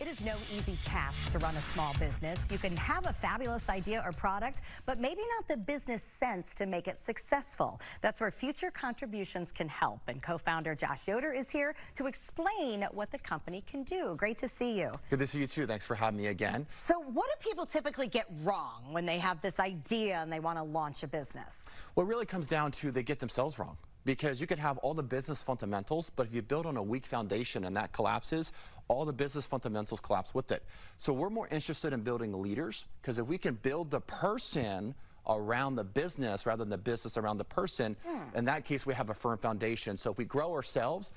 It is no easy task to run a small business. You can have a fabulous idea or product, but maybe not the business sense to make it successful. That's where Future Contributions can help. And co-founder Josh Yoder is here to explain what the company can do. Great to see you. Good to see you too. Thanks for having me again. So what do people typically get wrong when they have this idea and they want to launch a business? Well, it really comes down to they get themselves wrong. Because you can have all the business fundamentals, but if you build on a weak foundation and that collapses, all the business fundamentals collapse with it. So we're more interested in building leaders, because if we can build the person around the business rather than the business around the person, in that case we have a firm foundation. So if we grow ourselves,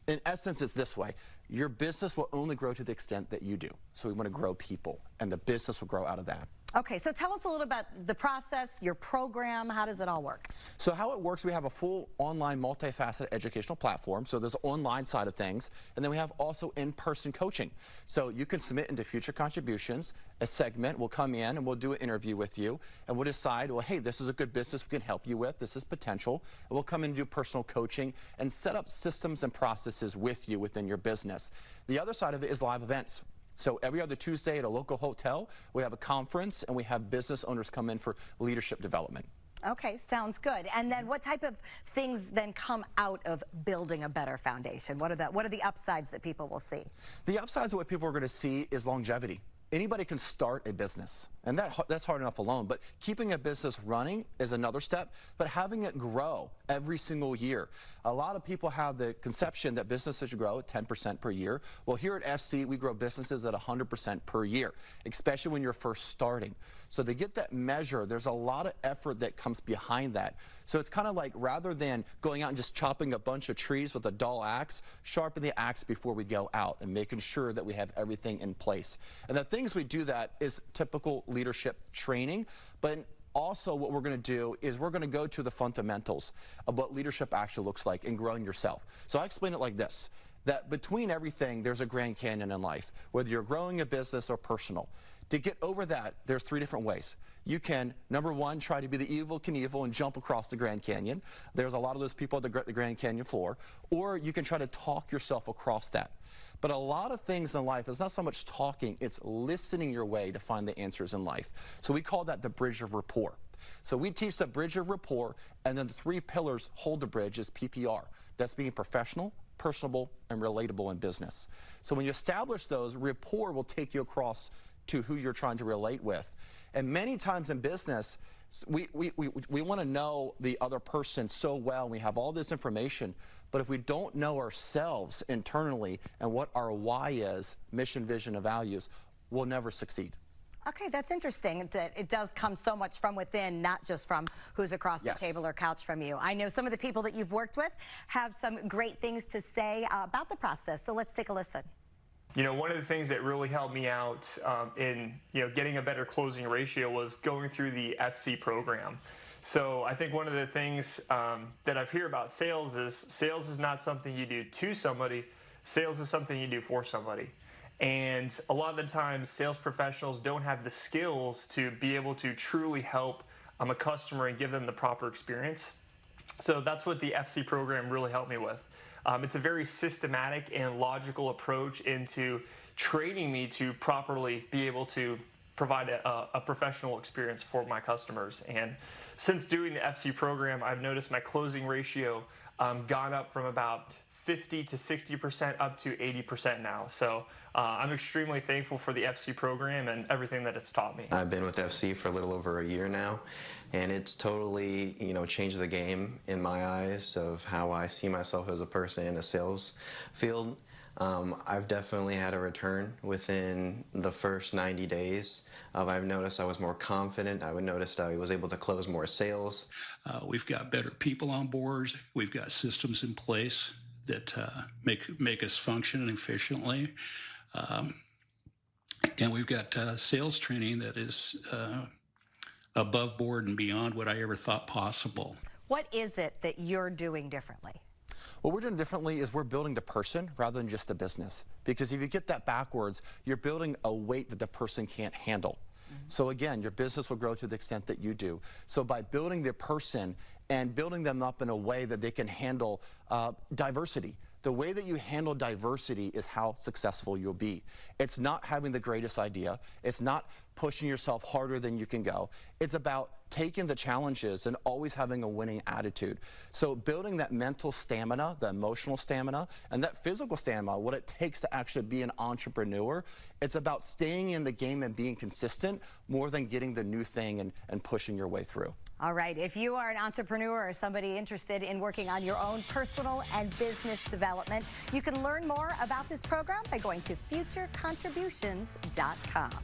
in essence it's this way: your business will only grow to the extent that you do. So we want to grow people, and the business will grow out of that. Okay, so tell us a little about the process, your program. How does it all work? So how it works, we have a full online multifaceted educational platform. So there's the online side of things, and then we have also in-person coaching. So you can submit into Future Contributions. A segment will come in and we'll do an interview with you, and we'll decide, well, hey, this is a good business we can help you with, this is potential, and we'll come in and do personal coaching and set up systems and processes with you within your business. The other side of it is live events. So every other Tuesday at a local hotel, we have a conference and we have business owners come in for leadership development. Okay, sounds good. And then what type of things then come out of building a better foundation? What are the upsides that people will see? The upsides of what people are going to see is longevity. Anybody can start a business, and that's hard enough alone, but keeping a business running is another step, but having it grow every single year. A lot of people have the conception that businesses should grow at 10% per year. Well, here at FC, we grow businesses at 100% per year, especially when you're first starting. So to get that measure, there's a lot of effort that comes behind that. So it's kind of like, rather than going out and just chopping a bunch of trees with a dull axe, sharpen the axe before we go out and making sure that we have everything in place. And the things we do that is typical leadership training, but also what we're going to do is we're going to go to the fundamentals of what leadership actually looks like in growing yourself. So I explain it like this: that between everything, there's a Grand Canyon in life, whether you're growing a business or personal. To get over that, there's 3 different ways. You can, number 1, try to be the evil Knievel and jump across the Grand Canyon. There's a lot of those people at the Grand Canyon floor. Or you can try to talk yourself across that. But a lot of things in life, it's not so much talking, it's listening your way to find the answers in life. So we call that the bridge of rapport. So we teach the bridge of rapport, and then the 3 pillars hold the bridge is PPR. That's being professional, personable, and relatable in business. So when you establish those, rapport will take you across to who you're trying to relate with. And many times in business, we want to know the other person so well, and we have all this information, but if we don't know ourselves internally and what our why is, mission, vision, and values, we'll never succeed. Okay, that's interesting that it does come so much from within, not just from who's across the table or couch from you. I know some of the people that you've worked with have some great things to say about the process, so let's take a listen. You know, one of the things that really helped me out in getting a better closing ratio was going through the FC program. So I think one of the things that I've heard about sales is not something you do to somebody. Sales is something you do for somebody. And a lot of the times, sales professionals don't have the skills to be able to truly help a customer and give them the proper experience. So that's what the FC program really helped me with. It's a very systematic and logical approach into training me to properly be able to provide a professional experience for my customers. And since doing the FC program, I've noticed my closing ratio gone up from about 50 to 60% up to 80% now. So I'm extremely thankful for the FC program and everything that it's taught me. I've been with FC for a little over a year now, and it's totally, changed the game in my eyes of how I see myself as a person in a sales field. I've definitely had a return within the first 90 days. I've noticed I was more confident. I've noticed I was able to close more sales. We've got better people on board. We've got systems in place that make us function efficiently. And we've got sales training that is above board and beyond what I ever thought possible. What is it that you're doing differently? What we're doing differently is we're building the person rather than just the business. Because if you get that backwards, you're building a weight that the person can't handle. So again, your business will grow to the extent that you do. So by building the person and building them up in a way that they can handle diversity, the way that you handle diversity is how successful you'll be. It's not having the greatest idea. It's not pushing yourself harder than you can go. It's about taking the challenges and always having a winning attitude. So building that mental stamina, the emotional stamina, and that physical stamina, what it takes to actually be an entrepreneur, it's about staying in the game and being consistent more than getting the new thing and pushing your way through. All right, if you are an entrepreneur or somebody interested in working on your own personal and business development, you can learn more about this program by going to futurecontributions.com.